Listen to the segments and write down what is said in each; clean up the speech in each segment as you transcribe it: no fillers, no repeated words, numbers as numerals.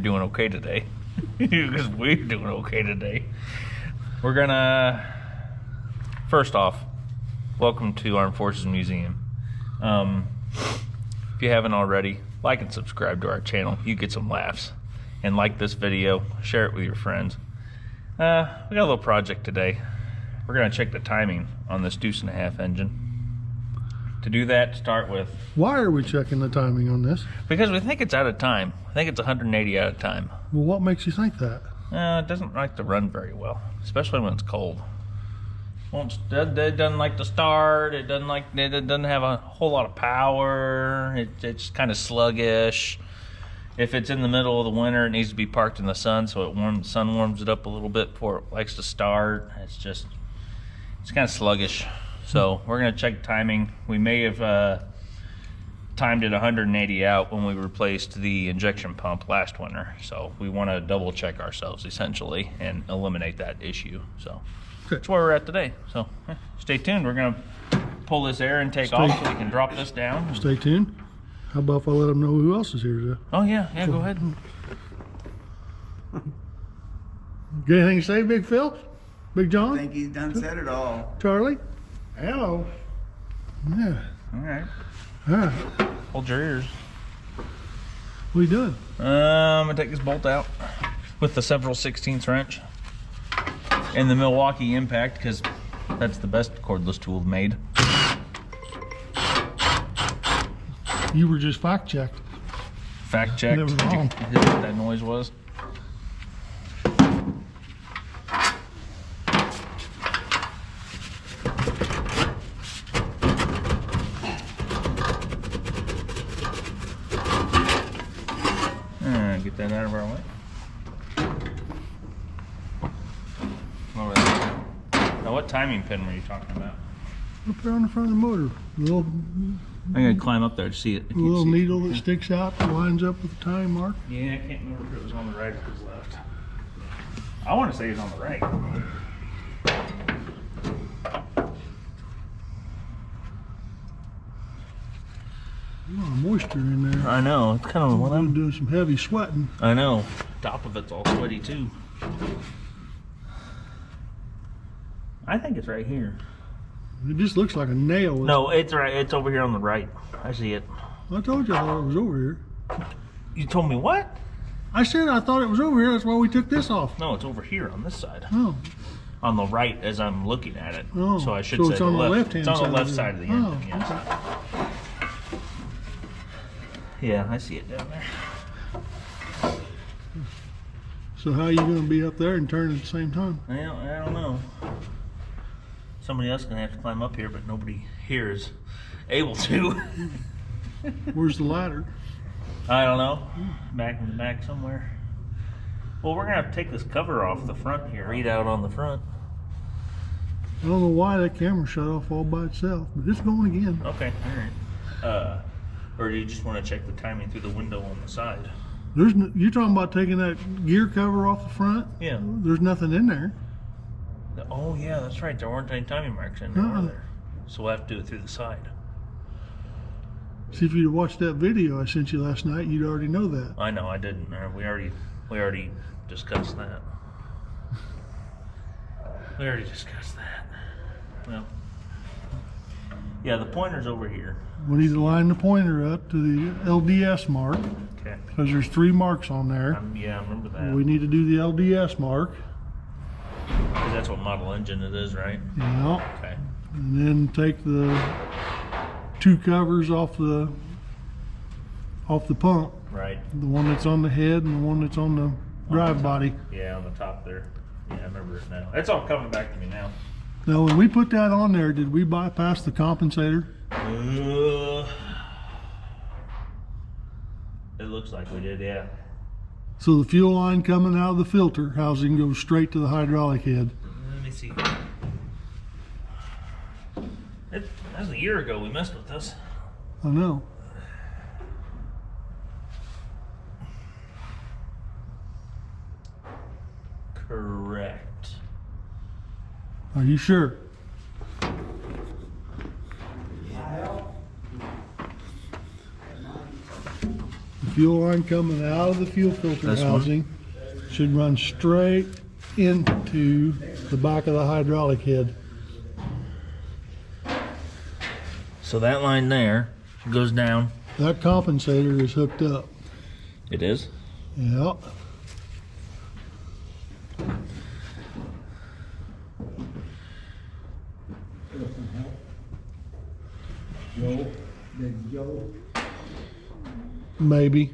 doing okay today. Because we're doing okay today. We're gonna, first off, welcome to Armed Forces Museum. If you haven't already, like and subscribe to our channel. You get some laughs. And like this video, share it with your friends. We got a little project today. We're gonna check the timing on this Deuce and a half engine. To do that, start with... Why are we checking the timing on this? Because we think it's out of time. I think it's 180 out of time. Well, what makes you think that? It doesn't like to run very well, especially when it's cold. It doesn't like to start. It doesn't have a whole lot of power. It's kind of sluggish. If it's in the middle of the winter, it needs to be parked in the sun, so the sun warms it up a little bit before it likes to start. It's kind of sluggish. So we're gonna check timing. We may have timed it 180 out when we replaced the injection pump last winter. So we want to double check ourselves essentially and eliminate that issue. So that's where we're at today. So stay tuned. We're gonna pull this air intake off so we can drop this down. Stay tuned. How about if I let them know who else is here today? Oh yeah, go ahead. Got anything to say, Big Phil? Big John? I think he's done said it all. Charlie? Hello. Yeah. All right. All right. Hold your ears. What are you doing? I'm gonna take this bolt out with the several 16th wrench and the Milwaukee Impact because that's the best cordless tool made. You were just fact checked. Fact checked. Never wrong. Did you hear what that noise was? Get that out of our way. Over there. Now, what timing pin were you talking about? Up there on the front of the motor. I'm gonna climb up there to see it. The little needle that sticks out that lines up with the time mark. Yeah, I can't remember if it was on the right or if it was left. I want to say it's on the right. A lot of moisture in there. I know. It's kind of I'm doing some heavy sweating. I know. Top of it's all sweaty too. I think it's right here. It just looks like a nail. No, it's right. It's over here on the right. I see it. I told you I thought it was over here. You told me what? I said I thought it was over here. That's why we took this off. No, it's over here on this side. Oh. On the right as I'm looking at it. Oh. So I should So say it's on the left-hand It's on the left side side of the oh, engine, yes. okay. Yeah, I see it down there. So how are you going to be up there and turn at the same time? I don't know. Somebody else is going to have to climb up here, but nobody here is able to. Where's the ladder? I don't know. Back in the back somewhere. Well, we're going to have to take this cover off the front here. Read out on the front. I don't know why that camera shut off all by itself, but it's going again. Okay, all right. Or do you just want to check the timing through the window on the side? You're talking about taking that gear cover off the front? Yeah. There's nothing in there. Oh, yeah, that's right. There weren't any timing marks in there, were there? So we'll have to do it through the side. See, if you'd watched that video I sent you last night, you'd already know that. I know, I didn't. We already discussed that. We already discussed that. Well, yeah, the pointer's over here. We need to line the pointer up to the LDS mark. Okay. Because there's 3 marks on there. Yeah, I remember that. We need to do the LDS mark. Because that's what model engine it is, right? Yeah. Okay. And then take the 2 covers off the pump. Right. The one that's on the head and the one that's on the drive body. Yeah, on the top there. Yeah, I remember it now. It's all coming back to me now. Now, when we put that on there, did we bypass the compensator? It looks like we did, yeah. So the fuel line coming out of the filter housing goes straight to the hydraulic head. Let me see. That was a year ago we messed with this. I know. Correct. Are you sure? fuel line coming out of the fuel filter This one? housing should run straight into the back of the hydraulic head. So that line there goes down. That compensator is hooked up. It is? Yeah. Maybe.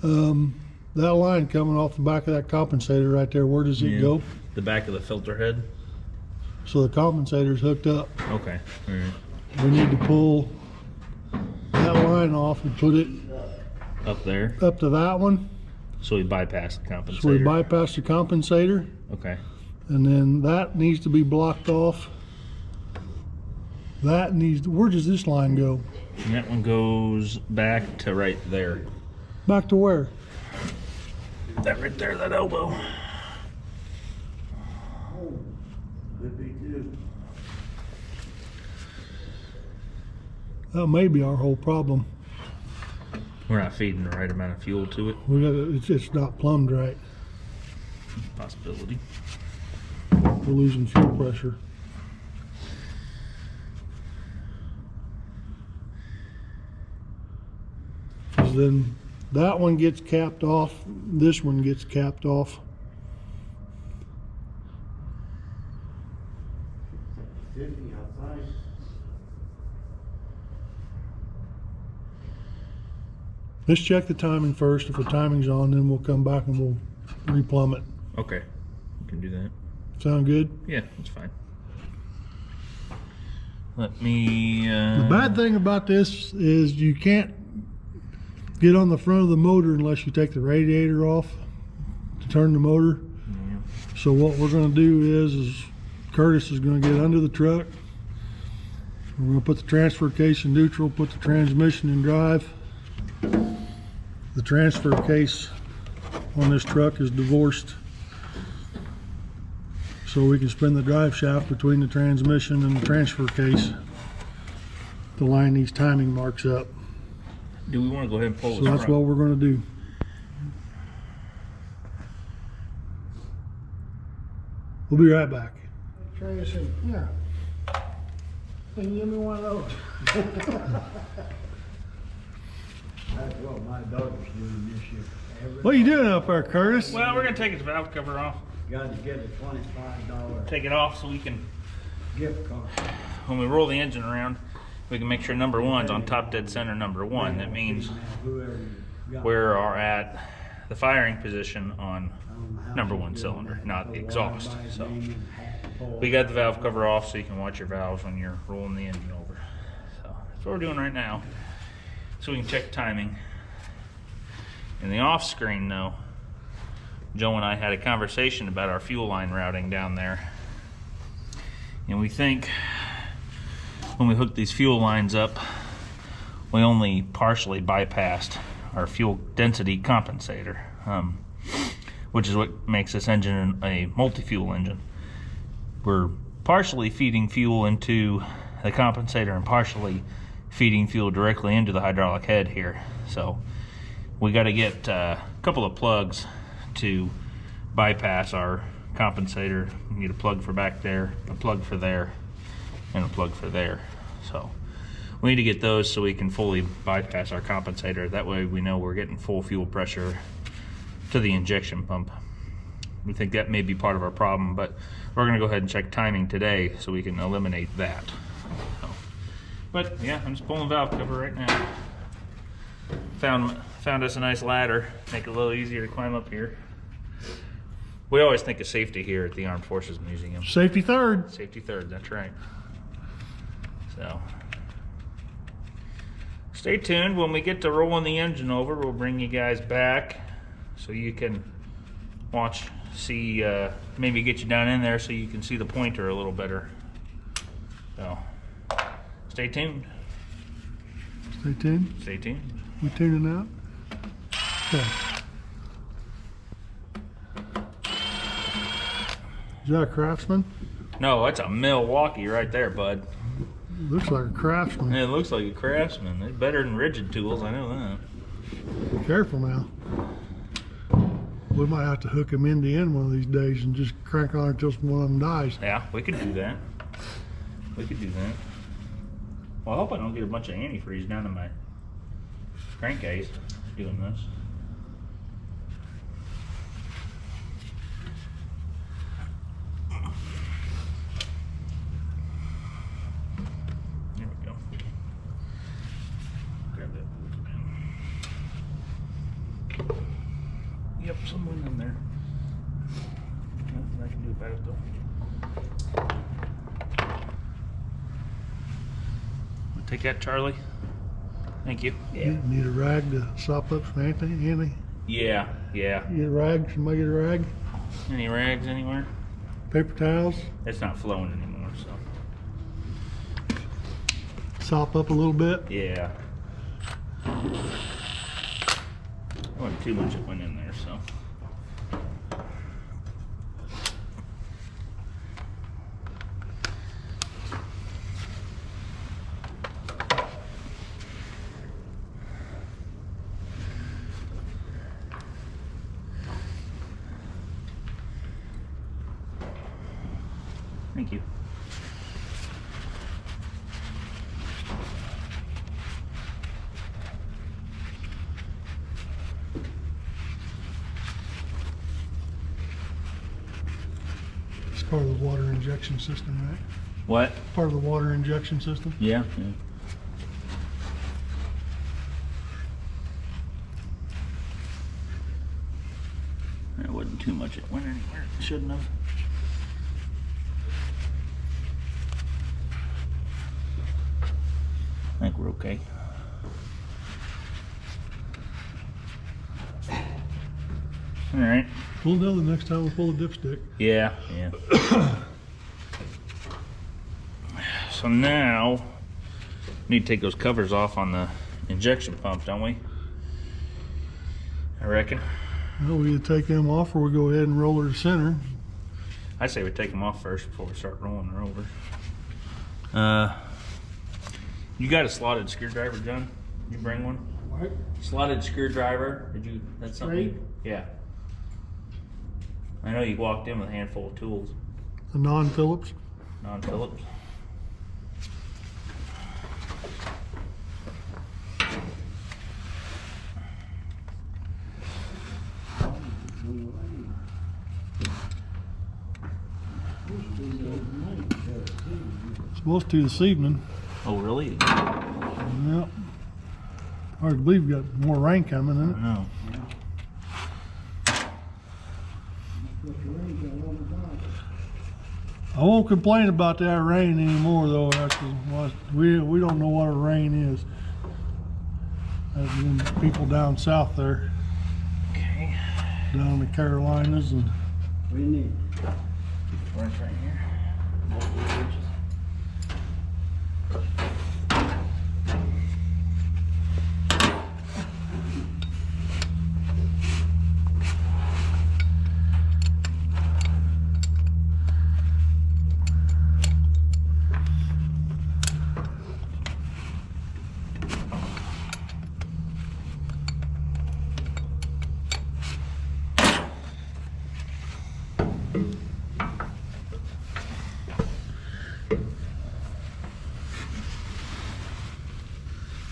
That line coming off the back of that compensator right there, where does it go? The back of the filter head? So the compensator's hooked up. Okay. All right. We need to pull that line off and put it Up there. up to that one. So we bypass the compensator. So we bypass the compensator, Okay. and then that needs to be blocked off. That needs to, where does this line go? And that one goes back to right there. Back to where? That right there, that elbow. Could be too. That may be our whole problem. We're not feeding the right amount of fuel to it. We got it's not plumbed right. Possibility. We're losing fuel pressure. 'Cause then that one gets capped off, this one gets capped off. 50 outside. Let's check the timing first. If the timing's on, then we'll come back and we'll replumb it. Okay. We can do that. Sound good? Yeah, that's fine. Let me. The bad thing about this is you can't get on the front of the motor unless you take the radiator off to turn the motor. Yeah. So what we're going to do is Curtis is going to get under the truck. We're going to put the transfer case in neutral, put the transmission in drive. The transfer case on this truck is divorced, so we can spin the drive shaft between the transmission and the transfer case to line these timing marks up. Do we want to go ahead and pull So this that's front? what we're going to do. We'll be right back. Tracy, yeah. Can you give me one of those? That's what my daughter's doing this year. What are you doing up there, Curtis? Well, we're gonna take its valve cover off. Got to get a $25 Take it off so we can, gift card. when we roll the engine around, we can make sure number one's on top dead center number one. That means Whoever you got. we are at the firing position on number one cylinder, not the exhaust. So we got the valve cover off so you can watch your valves when you're rolling the engine over. So that's what we're doing right now. So we can check timing. In the off screen though, Joe and I had a conversation about our fuel line routing down there. And we think when we hook these fuel lines up, we only partially bypassed our fuel density compensator, which is what makes this engine a multi-fuel engine. We're partially feeding fuel into the compensator and partially feeding fuel directly into the hydraulic head here. So we got to get a couple of plugs to bypass our compensator. We need a plug for back there, a plug for there, and a plug for there. So we need to get those so we can fully bypass our compensator. That way we know we're getting full fuel pressure to the injection pump. We think that may be part of our problem, but we're going to go ahead and check timing today so we can eliminate that. So, but yeah, I'm just pulling the valve cover right now. Found us a nice ladder, make it a little easier to climb up here. We always think of safety here at the Armed Forces Museum. Safety third. Safety third, that's right. So stay tuned. When we get to rolling the engine over, we'll bring you guys back so you can watch, see, maybe get you down in there so you can see the pointer a little better. So stay tuned. Stay tuned. Stay tuned. We tuning out? Okay. Is that a Craftsman? No, that's a Milwaukee right there, bud. Looks like a Craftsman. It looks like a Craftsman. It's better than rigid tools, I know that. Be careful now. We might have to hook them end to end one of these days and just crank on it till one of them dies. Yeah, we could do that. We could do that. Well, I hope I don't get a bunch of antifreeze down in my crankcase doing this. There we go. Grab that. Yep, some wind in there. Nothing I can do about it though. Take that, Charlie. Thank you. Yeah. Need a rag to sop up some Anthony? Yeah, yeah. Get a rag? Somebody get a rag? Any rags anywhere? Paper towels? It's not flowing anymore, so. Sop up a little bit? Yeah. There wasn't too much that went in there, so. Thank you. It's part of the water injection system, right? What? Part of the water injection system? Yeah. There wasn't too much that went anywhere. It shouldn't have. I think we're okay. All right. We'll know the next time we pull a dipstick. Yeah, yeah. So now, we need to take those covers off on the injection pump, don't we? I reckon. Well, we either take them off or we go ahead and roll her to center. I say we take them off first before we start rolling her over. You got a slotted screwdriver, John? Did you bring one? What? Slotted screwdriver? Did you? That's something. Straight? Yeah. I know you walked in with a handful of tools. A non-Phillips. Non-Phillips. Supposed to this evening. Oh, really? Yep. Hard to believe we got more rain coming, isn't it? No. I won't complain about that rain anymore, though. That's 'cause we don't know what a rain is. As in people down south there, Okay. down in the Carolinas, and We need. Wrench right here. Multiple wrenches.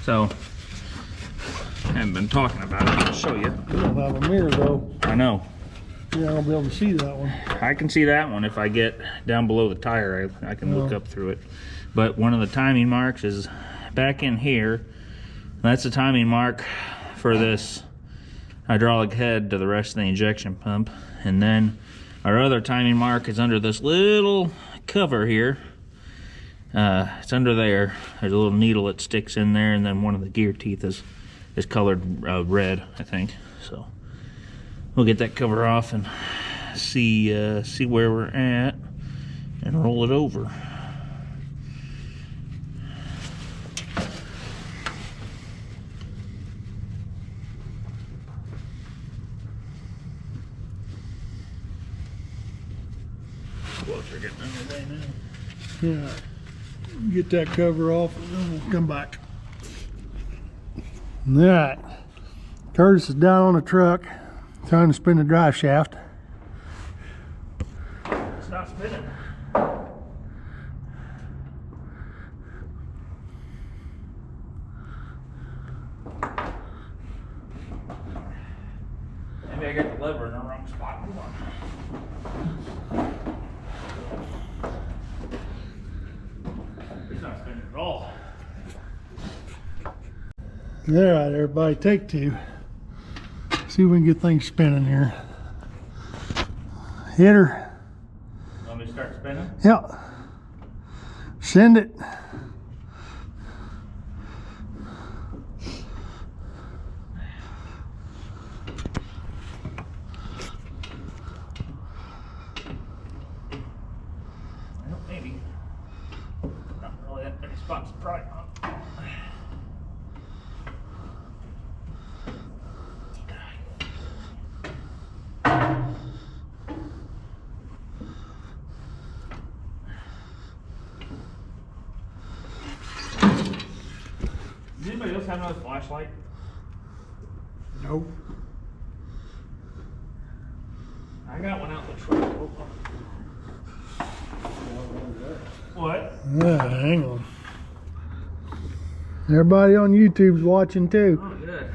So, I haven't been talking about it. I'll show you. we don't have a mirror, though. I know. Yeah, I'll be able to see that one. I can see that one if I get down below the tire. I can look Oh. up through it. But one of the timing marks is back in here. That's the timing mark for this hydraulic head to the rest of the injection pump. And then our other timing mark is under this little cover here. It's under there. There's a little needle that sticks in there, and then one of the gear teeth is colored red, I think. So we'll get that cover off and see where we're at and roll it over. Close, we're getting underway now. Yeah. Get that cover off, and then we'll come back. All right. Curtis is down on the truck trying to spin the drive shaft. It's not spinning. Maybe I got the lever in the wrong spot. Hold on. It's not spinning at all. All right, everybody, take two. See if we can get things spinning here. Hit her. Want me to start spinning? Yep. Send it. Well, maybe. Not really that many spots to pry on. Does anybody else have another flashlight? Nope. I got one out in the truck. Hold on. What? Hang on. Everybody on YouTube's watching too. Oh, good.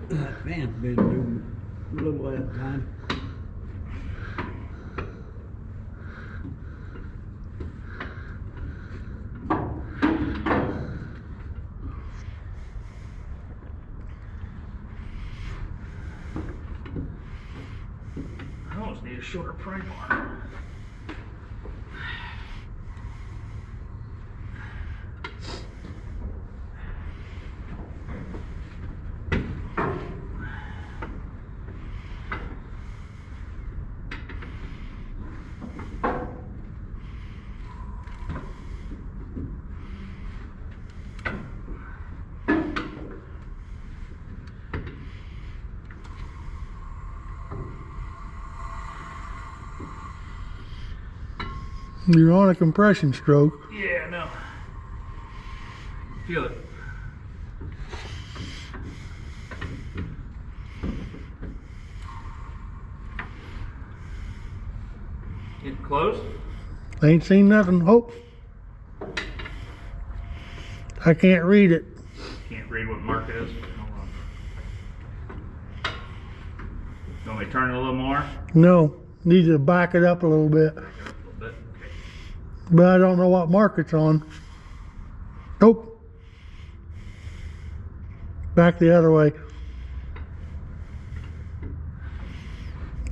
That fan's been doing a little at a time. I almost need a shorter pry bar. You're on a compression stroke. Yeah, no. Feel it. Get close. Ain't seen nothing. Oh, I can't read it. Can't read what mark it is. Hold on. You want me to turn it a little more? No, need to back it up a little bit. Back it up a little bit. Okay. But I don't know what mark it's on. Nope. Back the other way.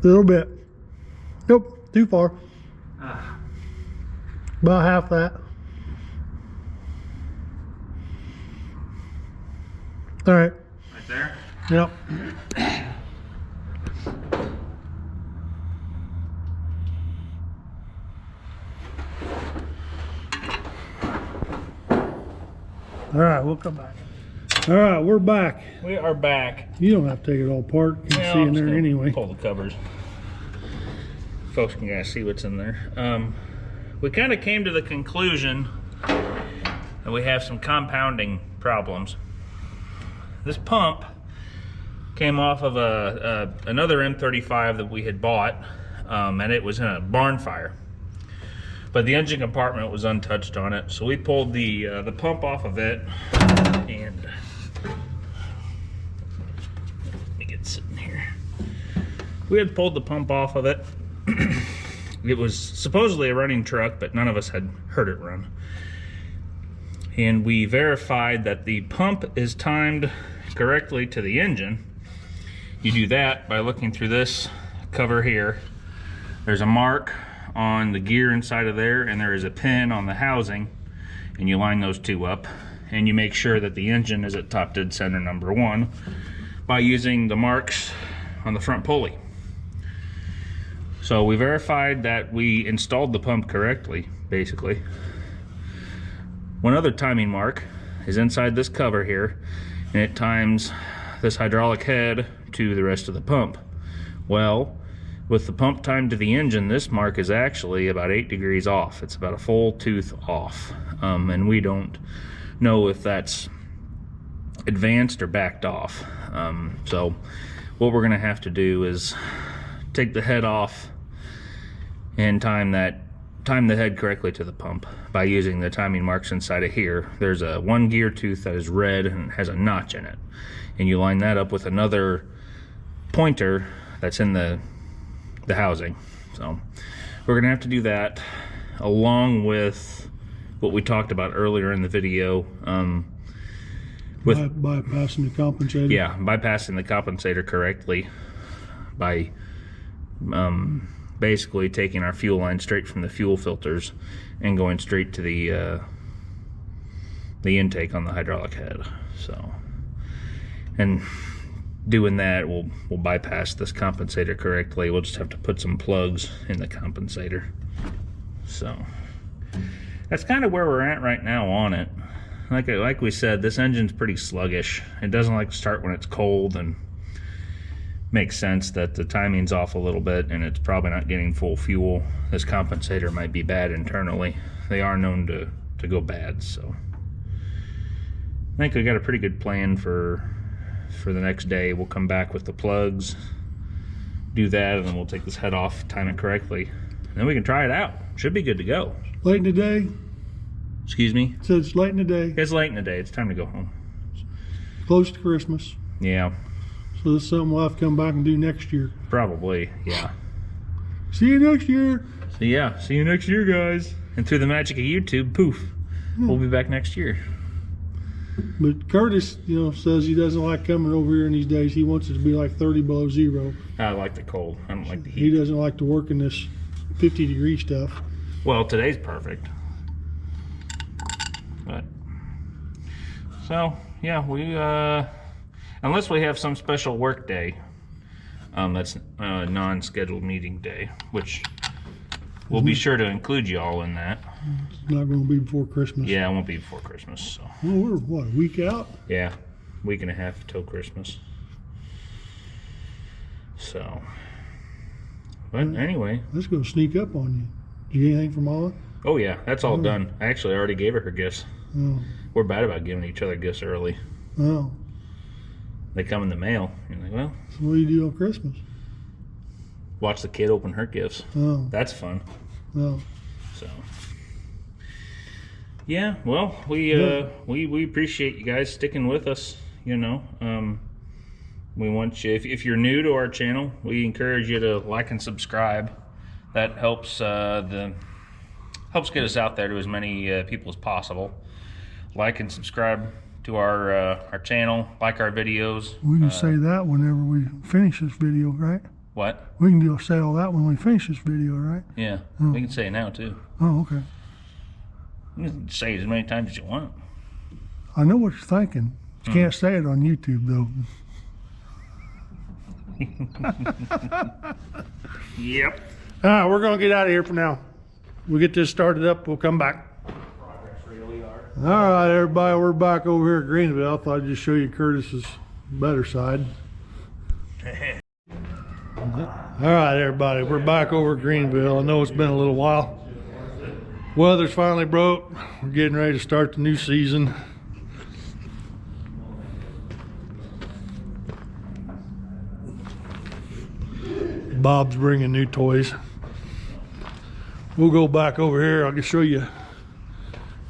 A little bit. Nope, too far. Ah, About half that. All right. right there. Yep. All right, we'll come back. All right, we're back. We are back. You don't have to take it all apart. You can see in there anyway. Pull the covers. Folks can kind of see what's in there. We kind of came to the conclusion that we have some compounding problems. This pump came off of another M35 that we had bought, and it was in a barn fire. But the engine compartment was untouched on it, so we pulled the pump off of it, and let me get sitting here. We had pulled the pump off of it. It was supposedly a running truck, but none of us had heard it run. And we verified that the pump is timed correctly to the engine. You do that by looking through this cover here. There's a mark on the gear inside of there, and there is a pin on the housing, and you line those two up, and you make sure that the engine is at top dead center number 1 by using the marks on the front pulley. So we verified that we installed the pump correctly, basically. One other timing mark is inside this cover here, and it times this hydraulic head to the rest of the pump. Well, with the pump timed to the engine, this mark is actually about 8 degrees off. It's about a full tooth off, and we don't know if that's advanced or backed off. So what we're gonna have to do is take the head off and time the head correctly to the pump by using the timing marks inside of here. There's a 1 gear tooth that is red and has a notch in it, and you line that up with another pointer that's in the housing. So we're gonna have to do that along with what we talked about earlier in the video, with bypassing the compensator. Yeah, bypassing the compensator correctly by basically taking our fuel line straight from the fuel filters and going straight to the intake on the hydraulic head. So, and doing that, we'll bypass this compensator correctly. We'll just have to put some plugs in the compensator. So that's kind of where we're at right now on it. Like we said, this engine's pretty sluggish. It doesn't like to start when it's cold, and makes sense that the timing's off a little bit and it's probably not getting full fuel. This compensator might be bad internally. They are known to go bad, so I think we got a pretty good plan for the next day. We'll come back with the plugs, do that, and then we'll take this head off, time it correctly, and then we can try it out. Should be good to go. Late in the day? Excuse me? So it's late in the day. It's late in the day. It's time to go home. Close to Christmas. Yeah. So this is something we'll have to come back and do next year. Probably, yeah. See you next year. So yeah, see you next year, guys. And through the magic of YouTube, poof, we'll be back next year. But Curtis, says he doesn't like coming over here in these days. He wants it to be like 30 below zero. I like the cold. I don't like the He heat. doesn't like to work in this 50-degree stuff. Well, today's perfect. But so yeah, we unless we have some special work day, that's a non-scheduled meeting day, which we'll be sure to include you all in that. It's not going to be before Christmas. Yeah, it won't be before Christmas. So Well, we're what, a week out? yeah, week and a half till Christmas. So, but anyway. That's going to sneak up on you. Did you get anything from Mama? Oh yeah, that's all done. I actually already gave her her gifts. Oh. We're bad about giving each other gifts early. Oh. They come in the mail. You're like, well, So what do you do on Christmas? watch the kid open her gifts. Oh. That's fun. Oh. So, yeah. Well, we appreciate you guys sticking with us. We want you. If you're new to our channel, we encourage you to like and subscribe. That helps helps get us out there to as many people as possible. Like and subscribe to our channel. Like our videos. We can say that whenever we finish this video, right? What? We can say all that when we finish this video, right? Yeah, we can say it now too. Oh, okay. You can say it as many times as you want. I know what you're thinking. You can't say it on YouTube, though. Yep. All right, we're going to get out of here for now. We'll get this started up. We'll come back. All right, everybody, we're back over here at Greenville. I thought I'd just show you Curtis's better side. All right, everybody, we're back over at Greenville. I know it's been a little while. Weather's finally broke. We're getting ready to start the new season. Bob's bringing new toys. We'll go back over here. I'll just show you.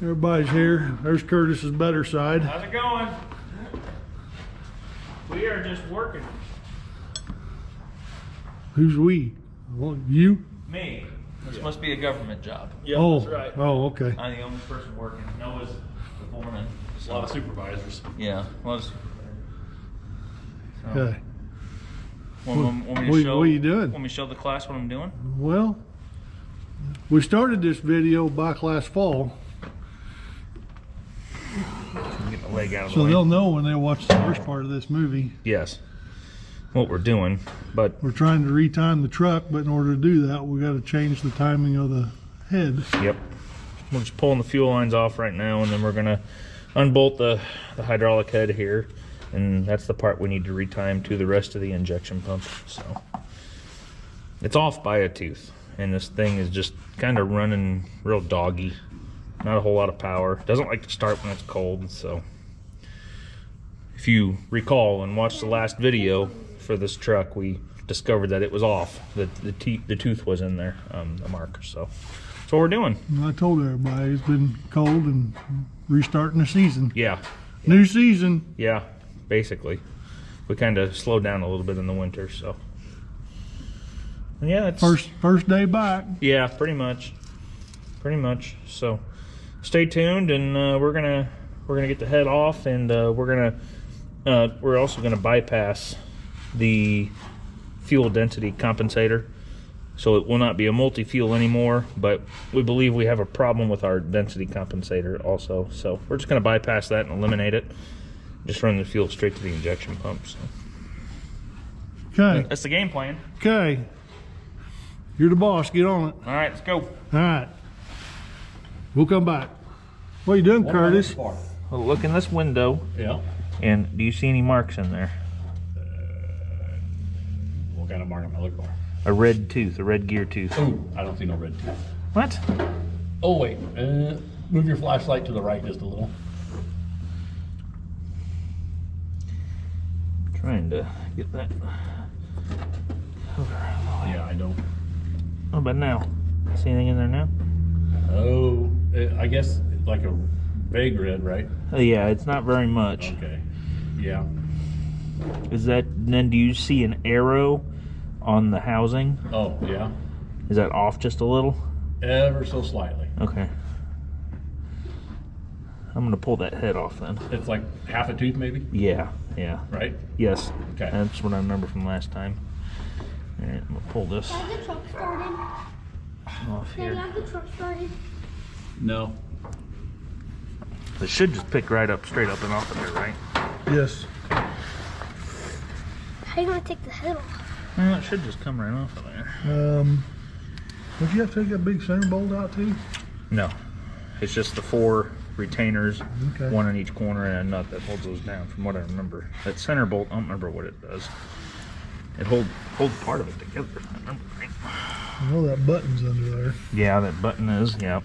Everybody's here. There's Curtis's better side. How's it going? We are just working. Who's we? Well, you? Me. This must be a government job. Yeah, Oh, that's right. oh, okay. I'm the only person working. Noah's the foreman. A lot of supervisors. Yeah. Well, so, Okay. want me to What show, are you doing? Want me to show the class what I'm doing? Well, We started this video back last fall, Get the leg out of the so way. they'll know when they watch the first part of this movie. Yes, what we're doing, but We're trying to retime the truck, but in order to do that, we got to change the timing of the head. yep, we're just pulling the fuel lines off right now, and then we're gonna unbolt the hydraulic head here, and that's the part we need to retime to the rest of the injection pump. So it's off by a tooth, and this thing is just kind of running real doggy. Not a whole lot of power. Doesn't like to start when it's cold. So if you recall and watched the last video for this truck, we discovered that it was off. The tooth was in there, the marker. So that's what we're doing. And I told everybody it's been cold and restarting the season. Yeah, New season. yeah. Basically, we kind of slowed down a little bit in the winter. So and yeah, it's First day back. yeah, pretty much. So stay tuned, and we're gonna get the head off, and we're also gonna bypass the fuel density compensator, so it will not be a multi-fuel anymore. But we believe we have a problem with our density compensator also, so we're just gonna bypass that and eliminate it. Just run the fuel straight to the injection pump. So Okay. that's the game plan. Okay. You're the boss. Get on it. All right, let's go. All right. We'll come back. What are you doing, Curtis? Well, look in this window, Yeah. and do you see any marks in there? What kind of mark am I looking for? A red tooth, a red gear tooth. Oh, I don't see no red tooth. What? Oh, wait. Move your flashlight to the right just a little. Trying to get that. Yeah, I don't. What about now? See anything in there now? Oh, I guess like a vague red, right? Oh, yeah, it's not very much. Okay. Yeah. Is that, then do you see an arrow on the housing? Oh, yeah. Is that off just a little? Ever so slightly. Okay. I'm gonna pull that head off then. It's like half a tooth, maybe. Yeah, Right. yes. Okay. That's what I remember from last time. All right, I'm gonna pull this Have the truck started? off Daddy, here. have the truck started? No. It should just pick right up, straight up and off of there, right? Yes. How are you gonna take the head off? Well, it should just come right off of there. Would you have to take that big center bolt out too? No, it's just the 4 retainers, Okay. one in each corner, and a nut that holds those down. From what I remember, that center bolt, I don't remember what it does. It holds part of it together, if I remember right. I know that button's under there. Yeah, that button is. Yep.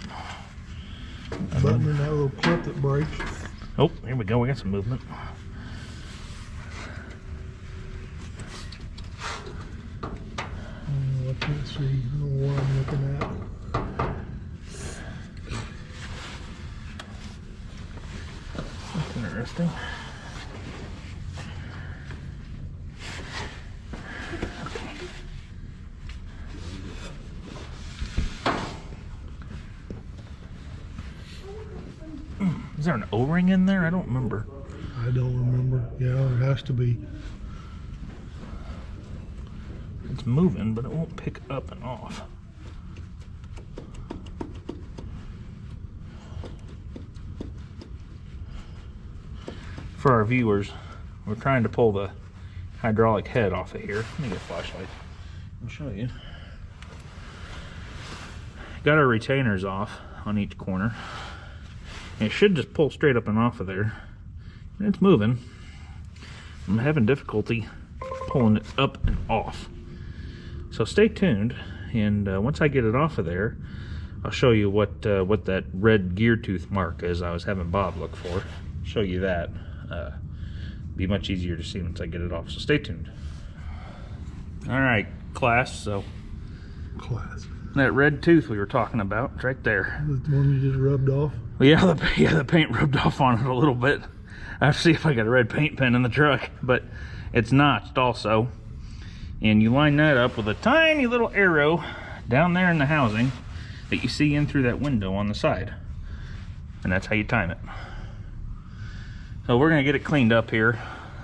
Button and that little clip that breaks. Oh, here we go. We got some movement. I can't see. I don't know what I'm looking at. That's interesting. Is there an O-ring in there? I don't remember. I don't remember. Yeah, there has to be. It's moving, but it won't pick up and off. For our viewers, we're trying to pull the hydraulic head off of here. Let me get a flashlight. I'll show you. Got our retainers off on each corner. And it should just pull straight up and off of there. And it's moving. I'm having difficulty pulling it up and off. So stay tuned, and once I get it off of there, I'll show you what that red gear tooth mark is I was having Bob look for. Show you that. Be much easier to see once I get it off, so stay tuned. All right, class, so Class. that red tooth we were talking about, it's right there. The one you just rubbed off. Well, yeah, the paint rubbed off on it a little bit. I have to see if I got a red paint pen in the truck, but it's notched also. And you line that up with a tiny little arrow down there in the housing that you see in through that window on the side. And that's how you time it. So we're gonna get it cleaned up here,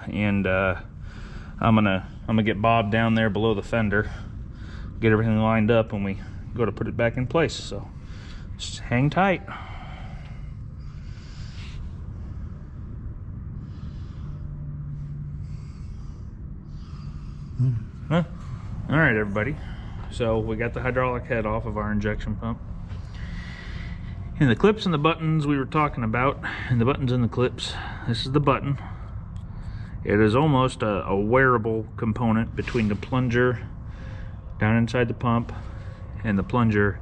and I'm gonna get Bob down there below the fender, get everything lined up when we go to put it back in place. So just hang tight. Huh? All right, everybody. So we got the hydraulic head off of our injection pump. And the clips and the buttons we were talking about, and the buttons and the clips, this is the button. It is almost a wearable component between the plunger down inside the pump and the plunger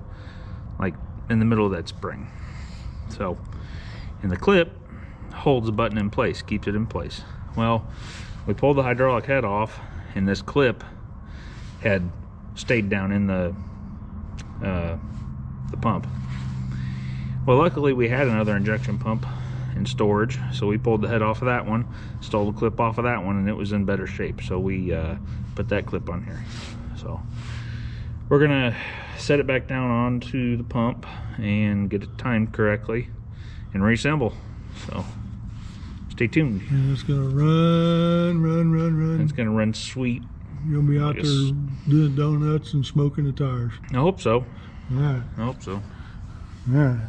like in the middle of that spring. So, and the clip holds the button in place, keeps it in place. Well, we pulled the hydraulic head off and this clip had stayed down in the pump. Well, luckily we had another injection pump in storage, so we pulled the head off of that one, stole the clip off of that one, and it was in better shape, so we put that clip on here. So we're gonna set it back down onto the pump and get it timed correctly and reassemble. So stay tuned. And it's gonna run. It's gonna run sweet. You'll be out there doing donuts and smoking the tires. I hope so. All right. I hope so. All right.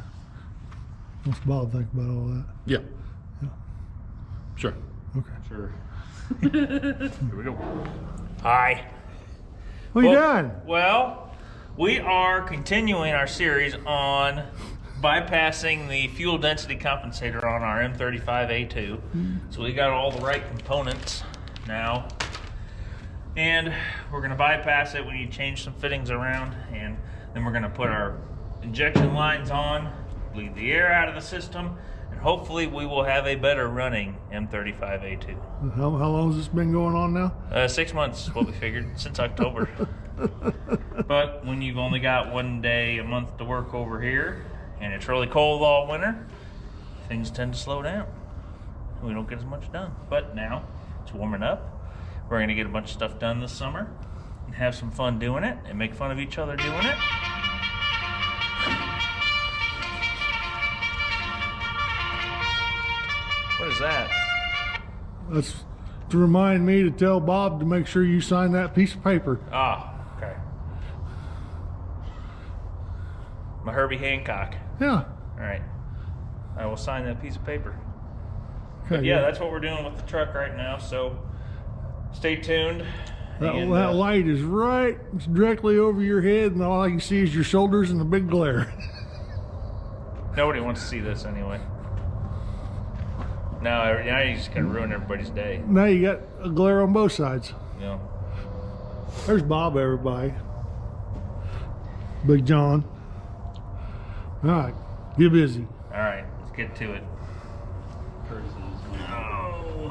What's Bob think about all that? Yeah. Sure. Okay. Sure. Here we go. Hi. What are you doing? Well, we are continuing our series on bypassing the fuel density compensator on our M35A2. So we got all the right components now. And we're gonna bypass it. We need to change some fittings around, and then we're gonna put our injection lines on, bleed the air out of the system, and hopefully we will have a better running M35A2. How long has this been going on now? 6 months, what we figured, since October. But when you've only got 1 day a month to work over here, and it's really cold all winter, things tend to slow down. We don't get as much done. But now it's warming up. We're gonna get a bunch of stuff done this summer and have some fun doing it and make fun of each other doing it. What is that? That's to remind me to tell Bob to make sure you sign that piece of paper. Ah, okay. My Herbie Hancock. Yeah. All right. I will sign that piece of paper. Okay. Yeah, that's what we're doing with the truck right now, so stay tuned. That light is right, it's directly over your head, and all I can see is your shoulders and the big glare. Nobody wants to see this anyway. Now you're just gonna ruin everybody's day. Now you got a glare on both sides. You know. There's Bob, everybody. Big John. All right, get busy. All right, let's get to it. Oh.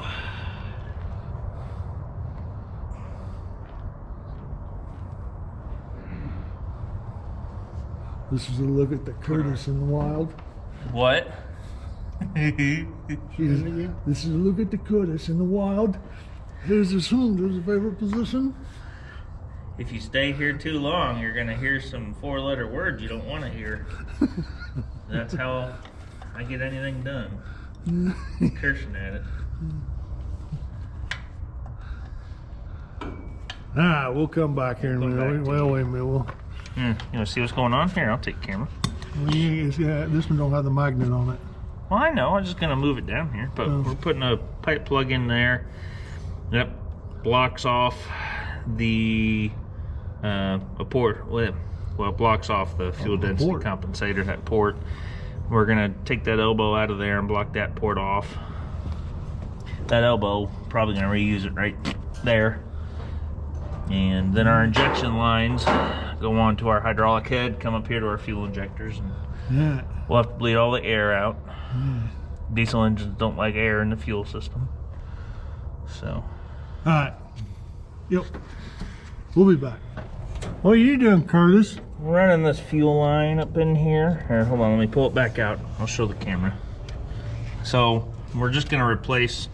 This is a look at the Curtis in the wild. What? This is a look at the Curtis in the wild. Here's his favorite position. If you stay here too long, you're gonna hear some 4-letter words you don't want to hear. That's how I get anything done. Cursing at it. All right, we'll come back here in a minute. Well, wait a minute. You wanna see what's going on? Here, I'll take the camera. This one don't have the magnet on it. Well, I know. I'm just gonna move it down here, but we're putting a pipe plug in there. Yep, blocks off the a port. Well, it blocks off the fuel density compensator, that port. We're gonna take that elbow out of there and block that port off. That elbow, probably gonna reuse it right there. And then our injection lines go on to our hydraulic head, come up here to our fuel injectors, and we'll have to bleed all the air out. Diesel engines don't like air in the fuel system. So. All right. Yep. We'll be back. What are you doing, Curtis? We're running this fuel line up in here. Here, hold on, let me pull it back out. I'll show the camera. So we're just gonna replace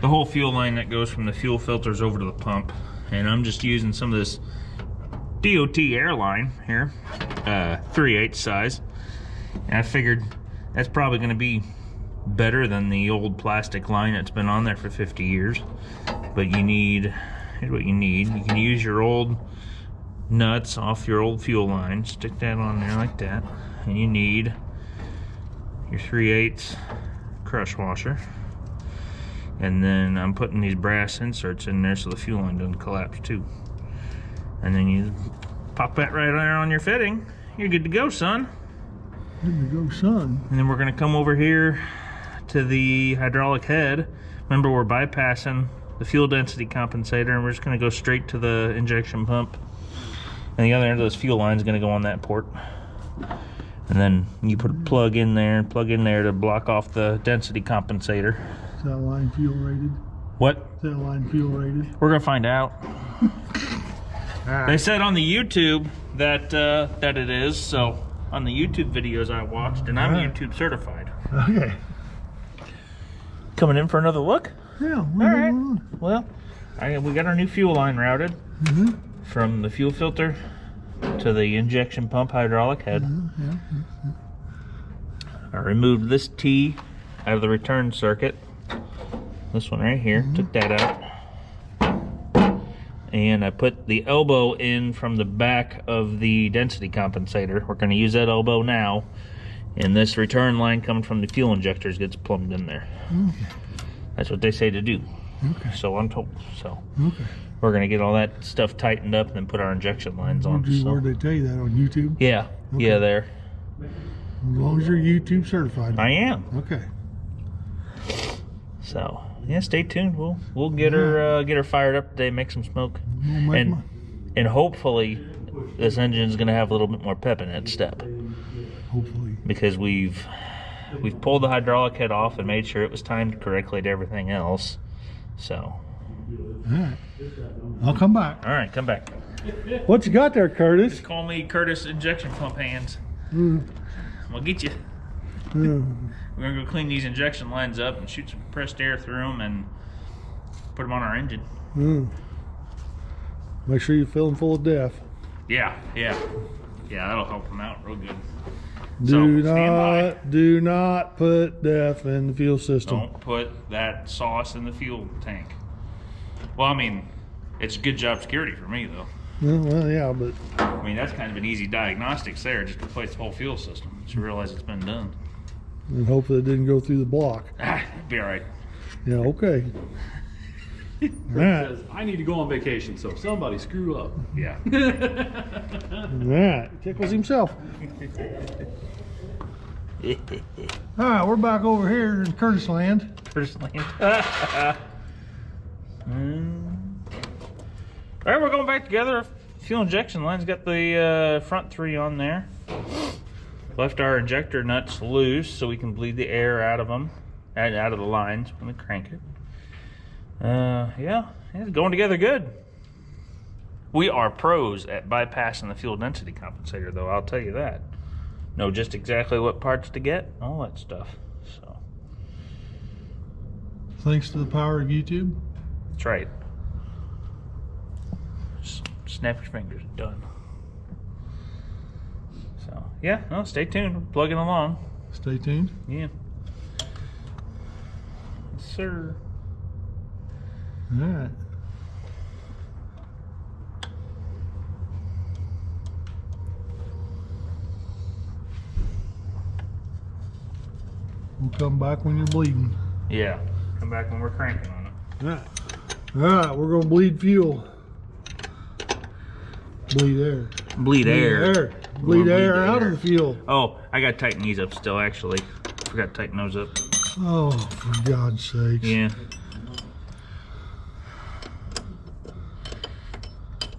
the whole fuel line that goes from the fuel filters over to the pump. And I'm just using some of this DOT airline here, 3/8 size. And I figured that's probably gonna be better than the old plastic line that's been on there for 50 years. But you need, here's what you need. You can use your old nuts off your old fuel line. Stick that on there like that. And you need your 3/8 crush washer. And then I'm putting these brass inserts in there so the fuel line doesn't collapse too. And then you pop that right there on your fitting. You're good to go, son. Good to go, son. And then we're gonna come over here to the hydraulic head. Remember, we're bypassing the fuel density compensator, and we're just gonna go straight to the injection pump. And the other end of this fuel line is gonna go on that port. And then you put a plug in there to block off the density compensator. Is that line fuel rated? What? Is that line fuel rated? We're gonna find out. They said on the YouTube that that it is, so on the YouTube videos I watched, and I'm YouTube certified. Okay. Coming in for another look? Yeah. All right. Well, we got our new fuel line routed from the fuel filter to the injection pump hydraulic head. I removed this T out of the return circuit. This one right here, took that out. And I put the elbow in from the back of the density compensator. We're going to use that elbow now. And this return line coming from the fuel injectors gets plumbed in there. Okay. That's what they say to do. Okay. So I'm told. So Okay. we're going to get all that stuff tightened up and then put our injection lines on. Where'd they tell you that, on YouTube? Yeah. Okay. Yeah, there. As long as you're YouTube certified. I am. Okay. So yeah, stay tuned. We'll get her fired up today, make some smoke, and hopefully this engine's gonna have a little bit more pep in that step. Hopefully. Because we've pulled the hydraulic head off and made sure it was timed correctly to everything else. So. All right. I'll come back. All right, come back. What you got there, Curtis? Call me Curtis Injection Pump Hands. We'll get you. We're gonna go clean these injection lines up and shoot some compressed air through them and put them on our engine. Make sure you fill them full of DEF. Yeah, that'll help them out real good. So, Do not put DEF in the fuel system. Don't put that sauce in the fuel tank. Well, I mean, it's a good job security for me though. Well, yeah, but I mean, that's kind of an easy diagnostics there. Just replace the whole fuel system. Just realize it's been done. and hopefully it didn't go through the block. Be all right. Yeah, okay. All right. Says, I need to go on vacation, so somebody screw up. Yeah. All right. Tickles himself. All right, we're back over here in Curtis Land. Curtis Land. All right, we're going back together. Fuel injection line's got the front three on there. Left our injector nuts loose so we can bleed the air out of them, out of the lines when we crank it. Yeah, it's going together good. We are pros at bypassing the fuel density compensator, though, I'll tell you that. Know just exactly what parts to get, all that stuff. So, Thanks to the power of YouTube. that's right. Just snap your fingers, done. So, yeah, no, stay tuned. We're plugging along. Stay tuned. Yeah. Yes, sir. All right. We'll come back when you're bleeding. Yeah. Come back when we're cranking on it. All right. All right, we're gonna bleed fuel. Bleed air. Bleed air. Bleed air out of the fuel. Oh, I gotta tighten these up still, actually. Forgot to tighten those up. Oh, for God's sakes. Yeah.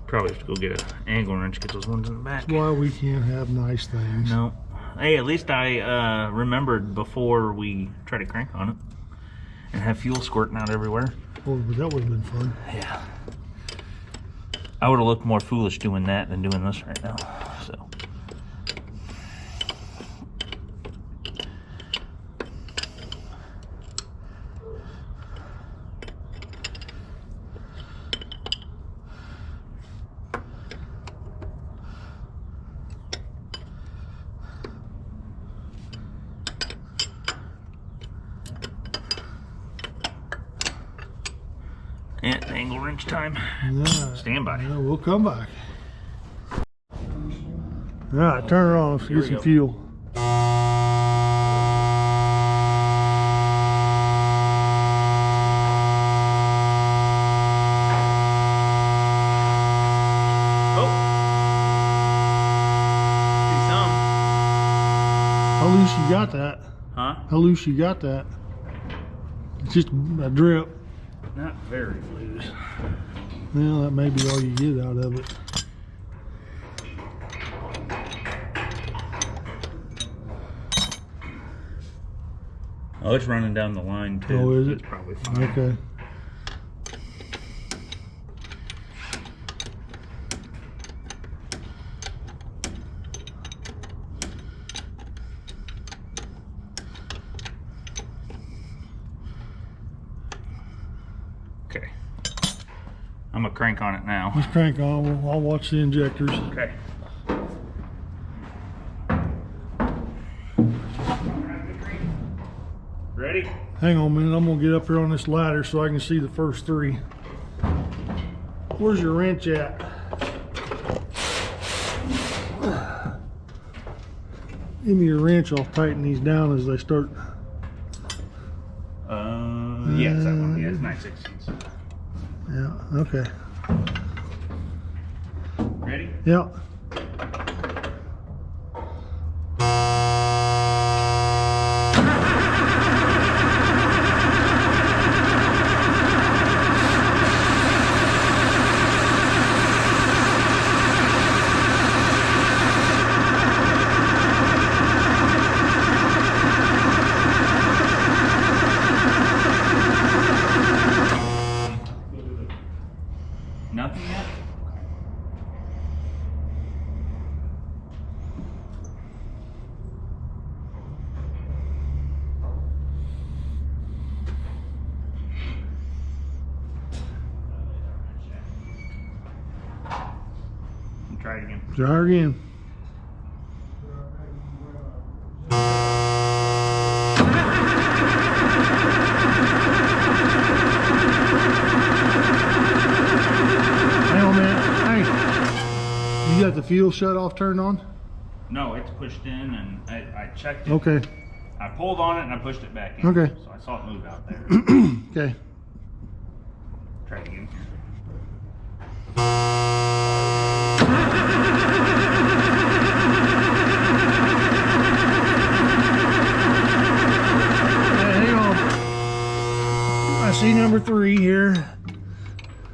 Probably have to go get an angle wrench, get those ones in the back. That's why we can't have nice things. No. Hey, at least I remembered before we try to crank on it and have fuel squirting out everywhere. Oh, but that would have been fun. Yeah. I would have looked more foolish doing that than doing this right now. So. And angle wrench time. Yeah. Stand by. Yeah, we'll come back. All right, turn it on. Let's Here get we some go. fuel. Oh. See some. How loose you got that? Huh? How loose you got that? It's just a drip. Not very loose. Well, that may be all you get out of it. Oh, it's running down the line too. Oh, is it? It's probably fine. Okay. Okay. I'm gonna crank on it now. Let's crank on. I'll watch the injectors. Okay. Ready? Hang on a minute. I'm gonna get up here on this ladder so I can see the first three. Where's your wrench at? Give me your wrench. I'll tighten these down as they start. Yes, that one. Yeah, it's 9/16. Yeah. Okay. Ready? Yeah. Nothing yet? Try it again. Try her again. Hang on a minute. Hey, you got the fuel shut off turned on? No, it's pushed in and I checked it. Okay. I pulled on it and I pushed it back in. Okay. So I saw it move out there. Okay. Try it again. Hey, hang on. I see number 3 here.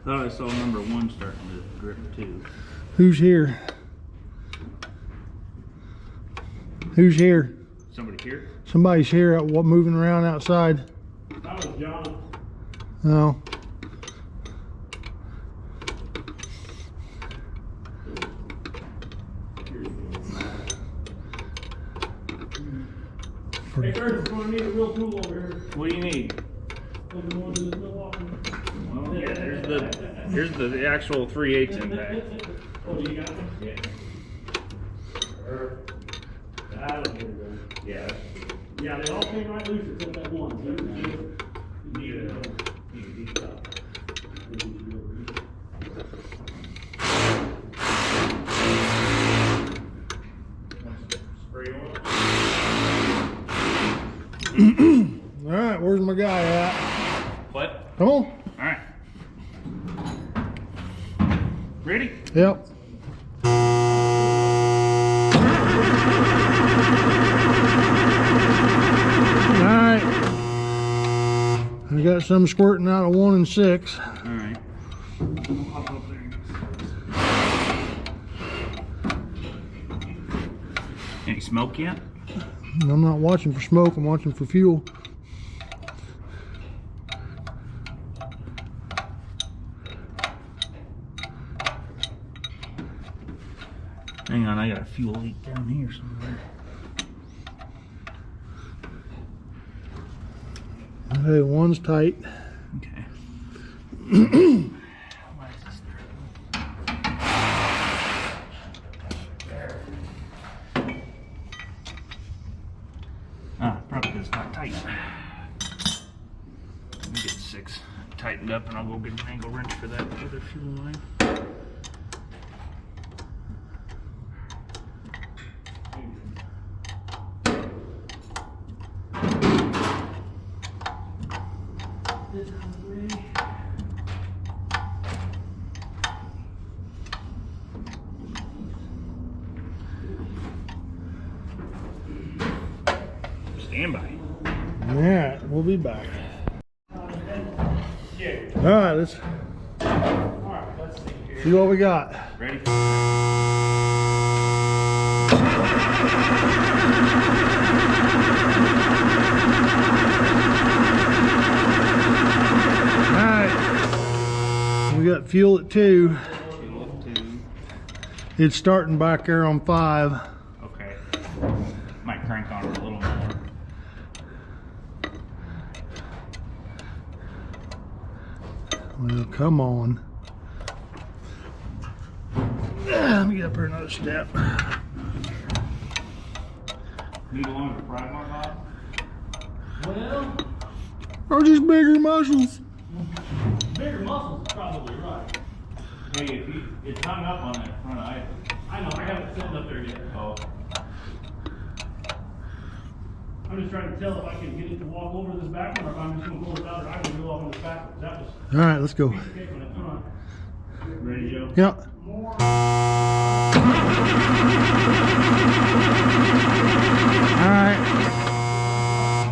Thought I saw number 1 starting to grip too. Who's here? Who's here? Somebody here? Somebody's here moving around outside. That was John. No. Hey, Curtis, we're gonna need a real tool over here. What do you need? Like the one in Milwaukee. Well, yeah, here's the actual 3/8 impact. Oh, you got one? Yeah. That'll get it done. Yeah. Yeah, they all came right loose except that one. All right, where's my guy at? What? Come on. All right. Ready? Yep. Alright. I got some squirting out of 1 and 6. All right. Hop up there. Any smoke yet? I'm not watching for smoke, I'm watching for fuel. Hang on, I got a fuel leak down here somewhere. Okay, 1's tight. Okay. Why is this probably because it's not tight. Let me get 6 tightened up and I'll go get an angle wrench for that other fuel line. Stand by. Alright, we'll be back. Alright, let's see what we got. Ready? Alright, we got fuel at 2. It's starting back there on 5. Okay. Might crank on it a little more. Well, come on. Let me get up here another step. Need a longer pry bar, Bob? Well, Or just bigger muscles. bigger muscles, probably right. Hey, if you, it's hung up on that front eye. I know, I haven't sitting up there yet. Oh. I'm just trying to tell if I can get it to walk over this back one, or if I'm just gonna go without it, I'm gonna go off on this backwards. That was Alright, let's go. a piece of cake when it went on. Ready, Joe? Yeah. Alright.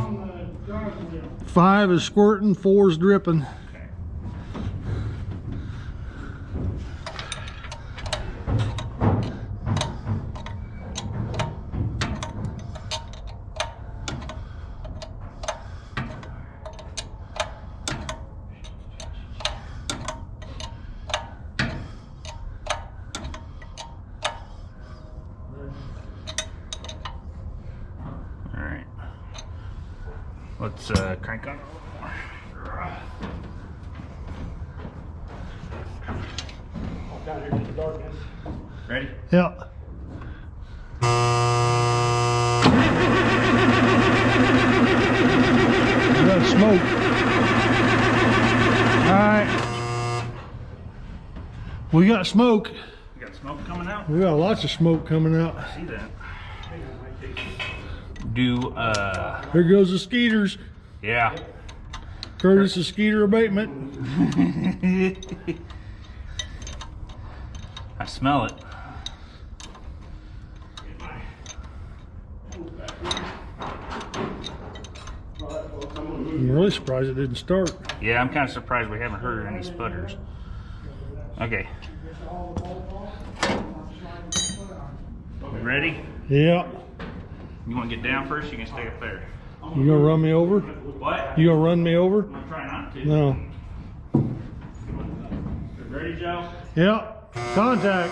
On the drive wheel. 5 is squirting, 4 is dripping. Okay. All right. Let's crank on. Down here to the darkness. Ready? Yeah. We got smoke. Alright. We got smoke. You got smoke coming out? We got lots of smoke coming out. See that? Do Here goes the skeeters. yeah. Curtis is skeeter abatement. I smell it. I'm really surprised it didn't start. Yeah, I'm kind of surprised we haven't heard any sputters. Okay. Ready? Yeah. You want to get down first? You can stay up there. You gonna run me over? What? You gonna run me over? I'm gonna try not to. No. Ready, Joe? Yeah. Contact.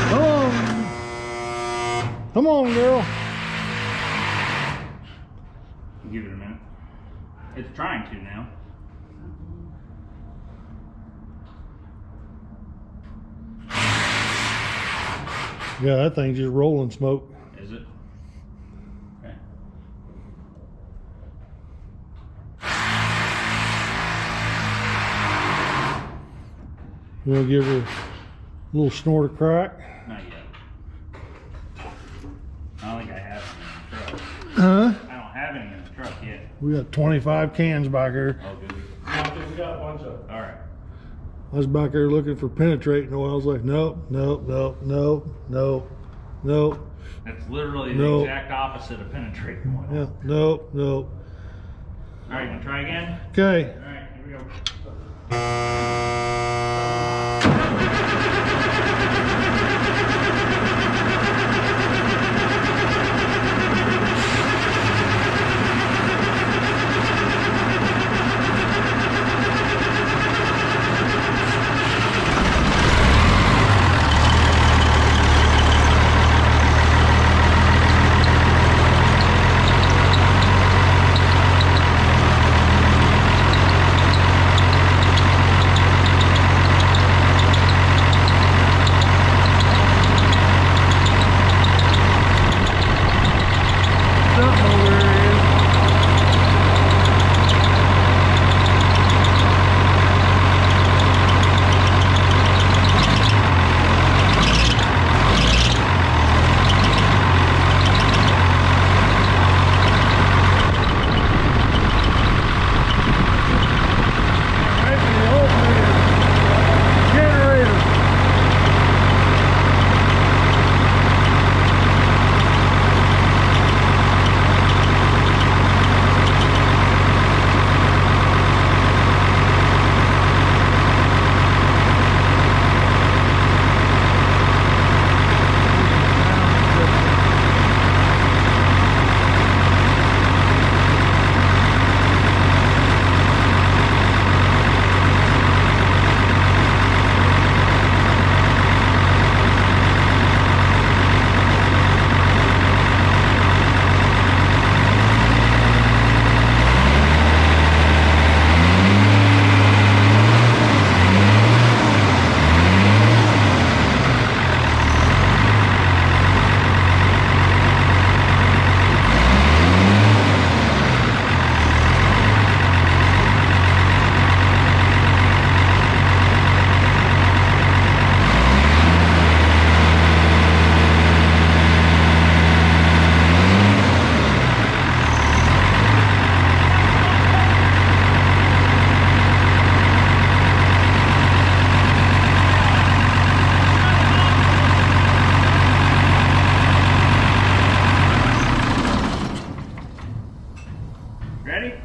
Come on. Come on, girl. Give it a minute. It's trying to now. Yeah, that thing's just rolling smoke. Is it? Okay. You wanna give her a little snort of crack? Not yet. I don't think I have any in the truck. Huh? I don't have any in the truck yet. We got 25 cans back here. Oh, good. We got a bunch of. All right. I was back there looking for penetrating oil. I was like, nope, nope, nope, nope, nope, nope, That's literally the No. exact opposite of penetrating oil. yeah, nope, nope. All right, you gonna try again? Okay. All right, here we go.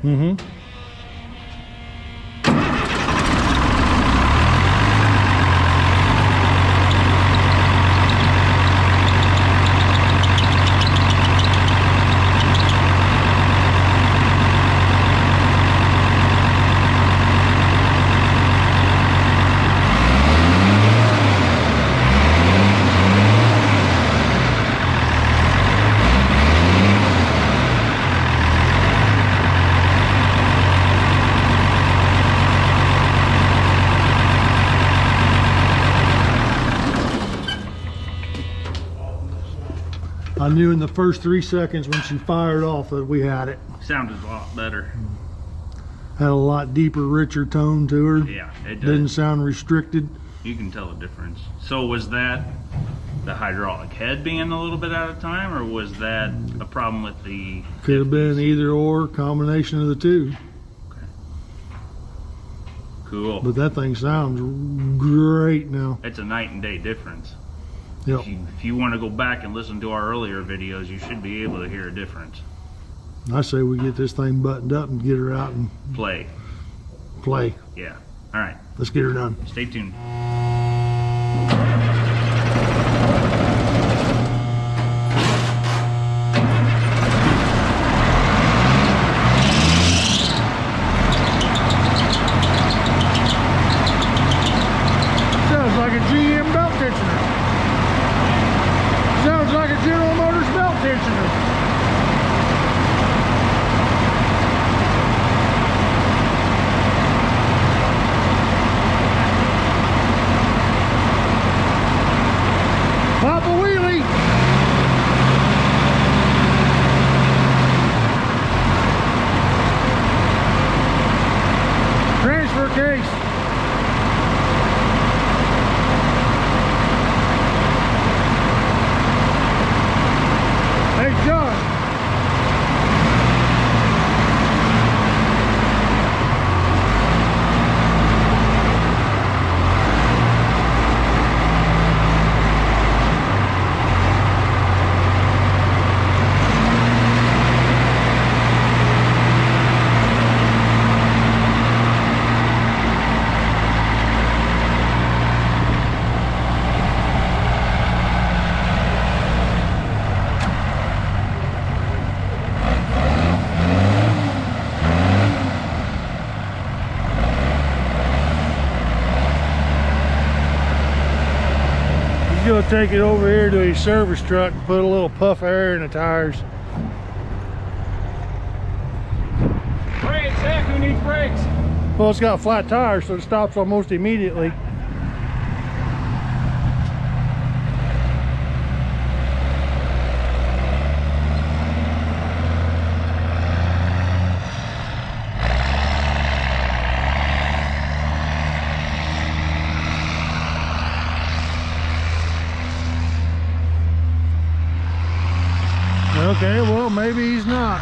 Mm-hmm. I knew in the first 3 seconds when she fired off that we had it. Sounded a lot better. Had a lot deeper, richer tone to her. Yeah, it does. Didn't sound restricted. You can tell the difference. So was that the hydraulic head being a little bit out of time, or was that a problem with the... Could have been either or, combination of the two. Cool. But that thing sounds great now. It's a night and day difference. Yep. If you want to go back and listen to our earlier videos, you should be able to hear a difference. I say we get this thing buttoned up and get her out and Play. Yeah. All right. Let's get her done. Stay tuned. Sounds like a GM belt tensioner. Sounds like a General Motors belt tensioner. Pop a wheelie. Transfer case. Hey, John. He's gonna take it over here to his service truck and put a little puff of air in the tires. Brakes, heck, who needs brakes? Well, it's got flat tires, so it stops almost immediately. Okay, well, maybe he's not.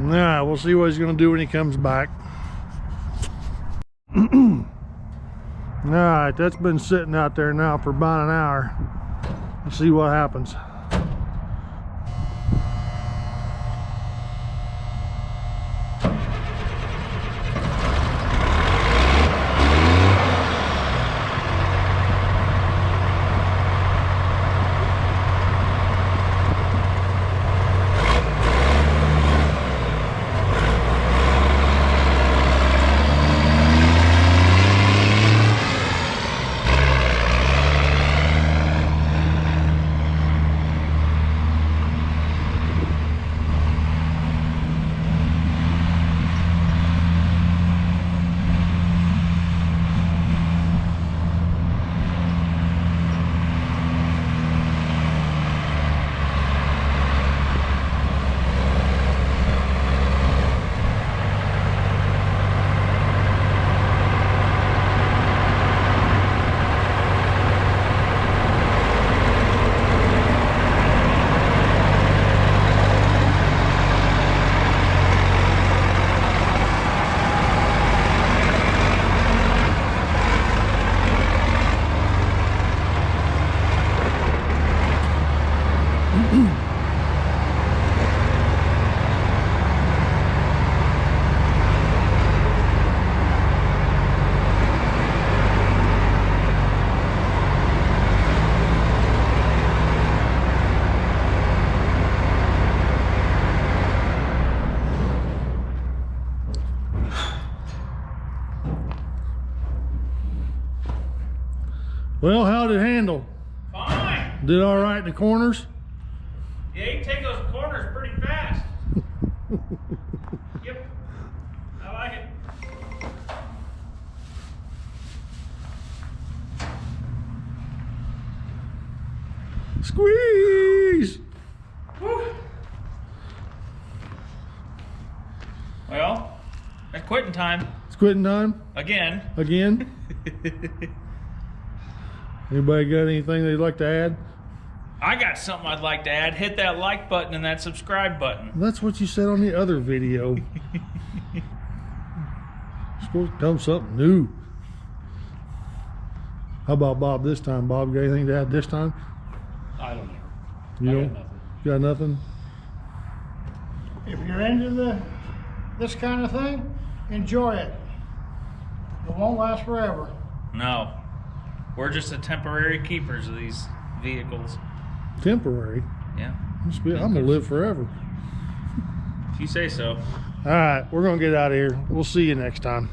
Nah, we'll see what he's gonna do when he comes back. Alright, that's been sitting out there now for about an hour. Let's see what happens. Well, how'd it handle? Fine. Did all right in the corners? Yeah, you take those corners pretty fast. Yep. I like it. Squeeze! Whew. Well, at quitting time. It's quitting time? Again. Again? Anybody got anything they'd like to add? I got something I'd like to add. Hit that like button and that subscribe button. That's what you said on the other video. You're supposed to tell them something new. How about Bob this time? Bob, got anything to add this time? I don't know. You I don't? got nothing. Got nothing? If you're into this kind of thing, enjoy it. It won't last forever. No. We're just the temporary keepers of these vehicles. Temporary. Yeah. I'm gonna live forever. If you say so. All right, we're gonna get out of here. We'll see you next time.